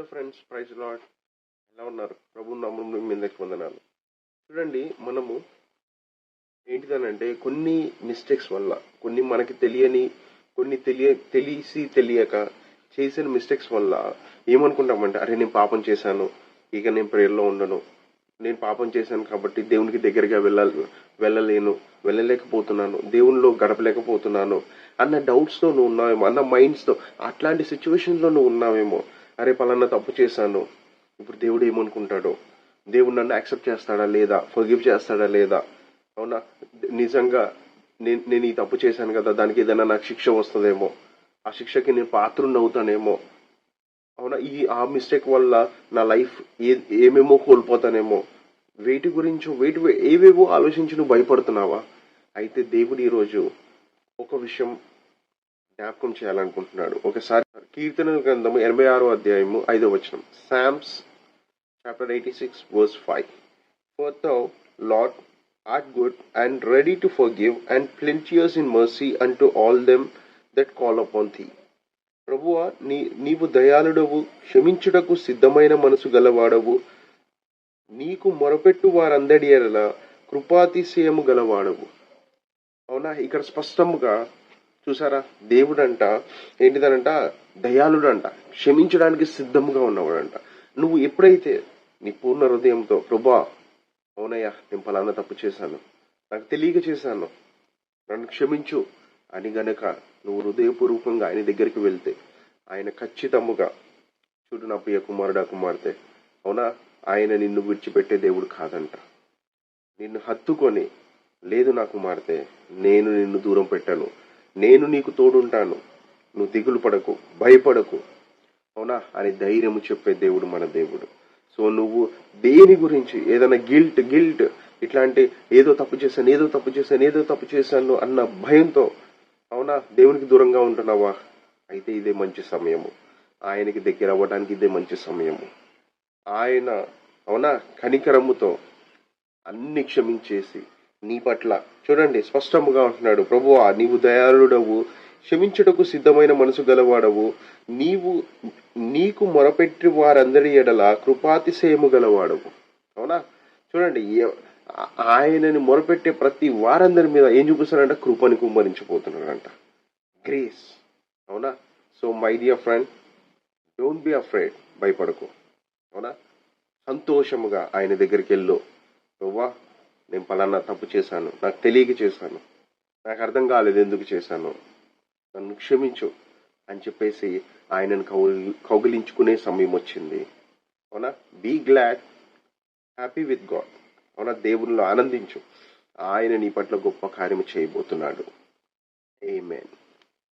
Hello friends, praise lord. ఎలా ఉన్నారు? ప్రభు నామములో మీ అందరికీ వందనాలు. చూడండి, మనము ఏంటిదనంటే కొన్ని మిస్టేక్స్ వల్ల, కొన్ని మనకి తెలియని, కొన్ని తెలియక చేసిన మిస్టేక్స్ వల్ల ఏమనుకుంటామంటే, అరే నేను పాపం చేశాను, ఇక నేను ప్రేయర్లో ఉండను, నేను పాపం చేశాను కాబట్టి దేవునికి దగ్గరగా వెళ్ళలేకపోతున్నాను, దేవునిలో గడపలేకపోతున్నాను అన్న డౌట్స్తో నువ్వు ఉన్నావేమో, అన్న మైండ్స్తో, అట్లాంటి సిచ్యువేషన్లో నువ్వు ఉన్నావేమో. అరే పలానా తప్పు చేశాను, ఇప్పుడు దేవుడు ఏమనుకుంటాడో, దేవుడు నన్ను యాక్సెప్ట్ చేస్తాడా లేదా, ఫర్గివ్ చేస్తాడా లేదా, అవునా నిజంగా నేను ఈ తప్పు చేశాను కదా, దానికి ఏదైనా నాకు శిక్ష వస్తుందేమో, ఆ శిక్షకి నేను పాత్రుని అవుతానేమో, అవునా ఆ మిస్టేక్ వల్ల నా లైఫ్ ఏమేమో కోల్పోతానేమో, ఏవేవో ఆలోచించి నువ్వు భయపడుతున్నావా? అయితే దేవుడు ఈరోజు ఒక విషయం జ్ఞాపకం చేయాలనుకుంటున్నాడు. ఒకసారి కీర్తన గ్రంథము 86వ అధ్యాయము 5వ వచనం, psalms chapter 86 verse 5. For thou, Lord, art good and ready to forgive and plenteous in mercy unto all them that call upon thee. ప్రభువా, నీవు దయాళుడవు, క్షమించుటకు సిద్ధమైన మనసు గలవాడవు, నీకు మొరపెట్టు వారందరి ఎడల కృపాతిశయము గలవాడవు. అవునా, ఇక్కడ స్పష్టముగా చూసారా, దేవుడంట ఏంటిదనంట, దయాళుడంట, క్షమించడానికి సిద్ధముగా ఉన్నవాడంట. నువ్వు ఎప్పుడైతే నీ పూర్ణ హృదయంతో, ప్రభా అవునయ్యా నేను ఫలానా తప్పు చేశాను, నాకు తెలియక చేశాను, నన్ను క్షమించు అని గనక నువ్వు హృదయపూర్వకంగా ఆయన దగ్గరికి వెళ్తే, ఆయన ఖచ్చితముగా, చూడు నా ప్రియ కుమారుడా కుమార్తె, అవునా ఆయన నిన్ను విడిచిపెట్టే దేవుడు కాదంట. నిన్ను హత్తుకొని, లేదు నా కుమార్తె, నేను నిన్ను దూరం పెట్టాను, నేను నీకు తోడుంటాను, నువ్వు దిగులు పడకు, భయపడకు, అవునా అని ధైర్యము చెప్పే దేవుడు మన దేవుడు. సో నువ్వు దేని గురించి ఏదైనా గిల్ట్ ఇట్లాంటి ఏదో తప్పు చేశాను అన్న భయంతో, అవునా దేవునికి దూరంగా ఉంటున్నావా? అయితే ఇదే మంచి సమయము, ఆయనకి దగ్గర అవ్వడానికి ఇదే మంచి సమయము. ఆయన అవునా కనికరముతో అన్ని క్షమించేసి నీ పట్ల, చూడండి స్పష్టముగా ఉంటున్నాడు, ప్రభువా నీవు దయాళుడవు, క్షమించుటకు సిద్ధమైన మనసు గలవాడవు, నీకు మొరపెట్టి వారందరి ఎడల కృపాతిశయము గలవాడవు. అవునా, చూడండి ఆయనని మొరపెట్టే ప్రతి వారందరి మీద ఏం చూపిస్తాడంట, కృపని కుమ్మరించిపోతున్నాడంట, గ్రేస్. అవునా, so my dear friend, don't be afraid, భయపడకు, అవునా సంతోషముగా ఆయన దగ్గరికి వెళ్ళు. ప్రభువా నేను పలానా తప్పు చేశాను, నాకు తెలియక చేశాను, నాకు అర్థం కాలేదు ఎందుకు చేశాను, నన్ను క్షమించు అని చెప్పేసి ఆయనను కౌగిలించుకునే సమయం వచ్చింది. అవునా, be glad, happy with God. అవునా, దేవునిలో ఆనందించు, ఆయన నీ పట్ల గొప్ప కార్యము చేయబోతున్నాడు. ఆమేన్.